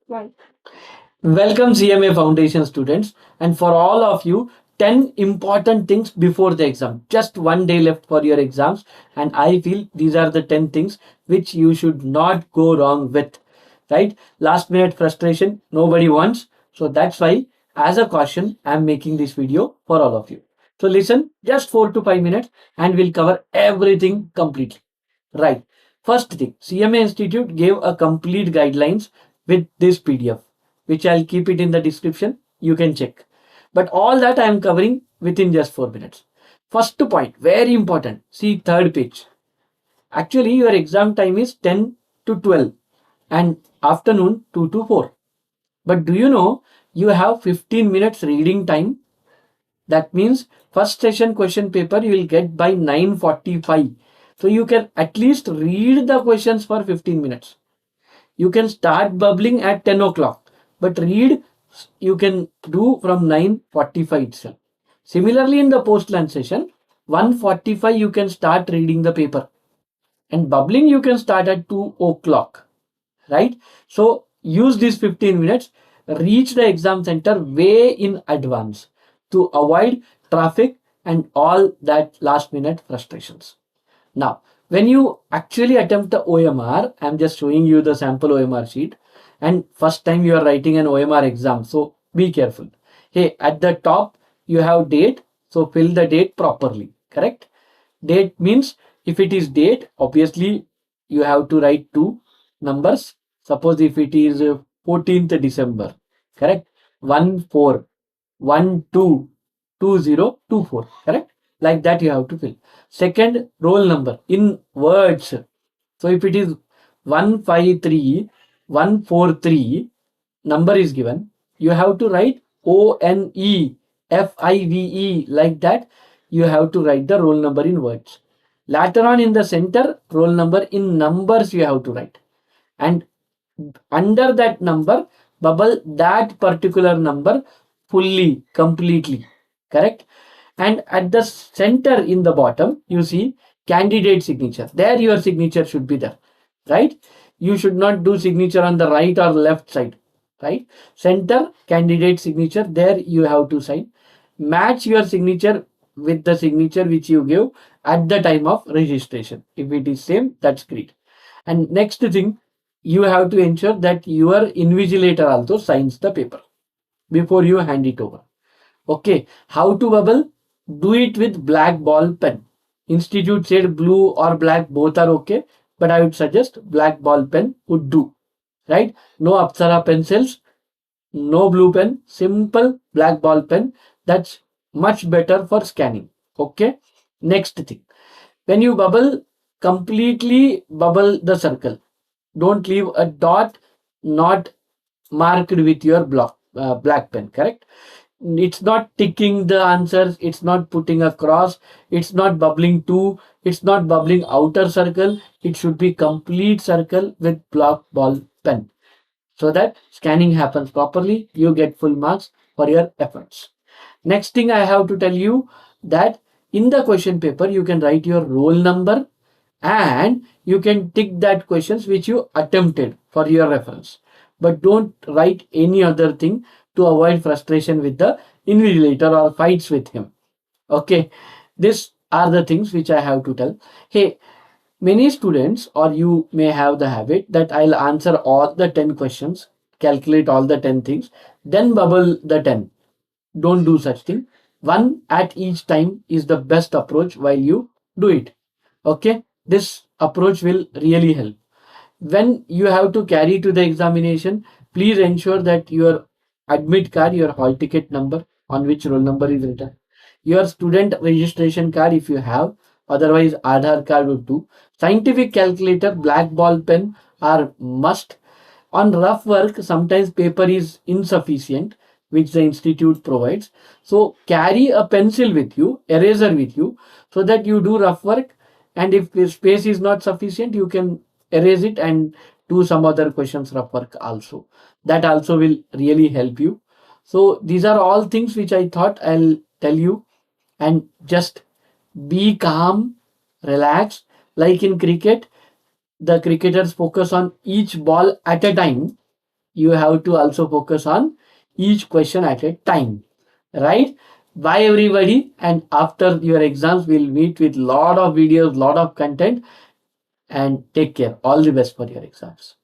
Right. Welcome CMA Foundation students, and for all of you, 10 important things before the exam. Just one day left for your exams, and I feel these are the 10 things which you should not go wrong with. Right? Last minute frustration, nobody wants. So that's why, as a caution, I'm making this video for all of you. So listen, just 4 to 5 minutes, and we'll cover everything completely. Right. First thing, CMA Institute gave a complete guidelines with this PDF, which I'll keep it in the description. You can check. But all that I am covering within just 4 minutes. First point, very important. See third page. Actually, your exam time is 10 to 12 and afternoon 2 to 4. But do you know you have 15 minutes reading time? That means first session question paper you will get by 9:45. So you can at least read the questions for 15 minutes. You can start bubbling at 10 o'clock, but read you can do from 9:45 itself. Similarly, in the post lunch session, 1:45 you can start reading the paper, and bubbling you can start at 2 o'clock, right? So use these 15 minutes, reach the exam center way in advance to avoid traffic and all that last minute frustrations. Now, when you actually attempt the OMR, I'm just showing you the sample OMR sheet, and first time you are writing an OMR exam, so be careful. Hey, at the top you have date, so fill the date properly, correct? Date means if it is date, obviously you have to write two numbers. Suppose if it is 14th December, correct? 1 4 1 2 2 0 2 4, correct? Like that you have to fill. Second, roll number in words. So if it is 153 143, number is given, you have to write ONEFIVE, like that. You have to write the roll number in words. Later on in the center, roll number in numbers you have to write. And under that number, bubble that particular number fully, completely. Correct? And at the center in the bottom, you see candidate signature. There your signature should be there. Right? You should not do signature on the right or left side. Right? Center, candidate signature. There you have to sign. Match your signature with the signature which you give at the time of registration. If it is same, that's great. And next thing, you have to ensure that your invigilator also signs the paper before you hand it over. Okay, how to bubble? Do it with black ball pen. Institute said blue or black both are okay, but I would suggest black ball pen would do. Right? No Apsara pencils, no blue pen, simple black ball pen. That's much better for scanning. Okay. Next thing, when you bubble, completely bubble the circle. Don't leave a dot not marked with your black pen, correct? It's not ticking the answers, it's not putting a cross, it's not bubbling two, it's not bubbling outer circle. It should be complete circle with black ball pen, so that scanning happens properly. You get full marks for your efforts. Next thing I have to tell you, that in the question paper you can write your roll number and you can tick that questions which you attempted for your reference, but don't write any other thing to avoid frustration with the invigilator or fights with him. Okay, these are the things which I have to tell. Hey, many students or you may have the habit that I'll answer all the 10 questions, calculate all the 10 things, then bubble the 10. Don't do such thing. One at each time is the best approach while you do it. Okay, this approach will really help. When you have to carry to the examination, please ensure that your admit card, your hall ticket number on which roll number is written, your student registration card if you have, otherwise Aadhaar card would do. Scientific calculator, black ball pen are must. On rough work, sometimes paper is insufficient, which the institute provides. So carry a pencil with you, eraser with you, so that you do rough work. And if the space is not sufficient, you can erase it and do some other questions rough work also. That also will really help you. So these are all things which I thought I'll tell you, and just be calm, relax. Like in cricket, the cricketers focus on each ball at a time. you have to also focus on each question at a time, right? Bye everybody, and after your exams we'll meet with lot of videos, lot of content, and take care. All the best for your exams.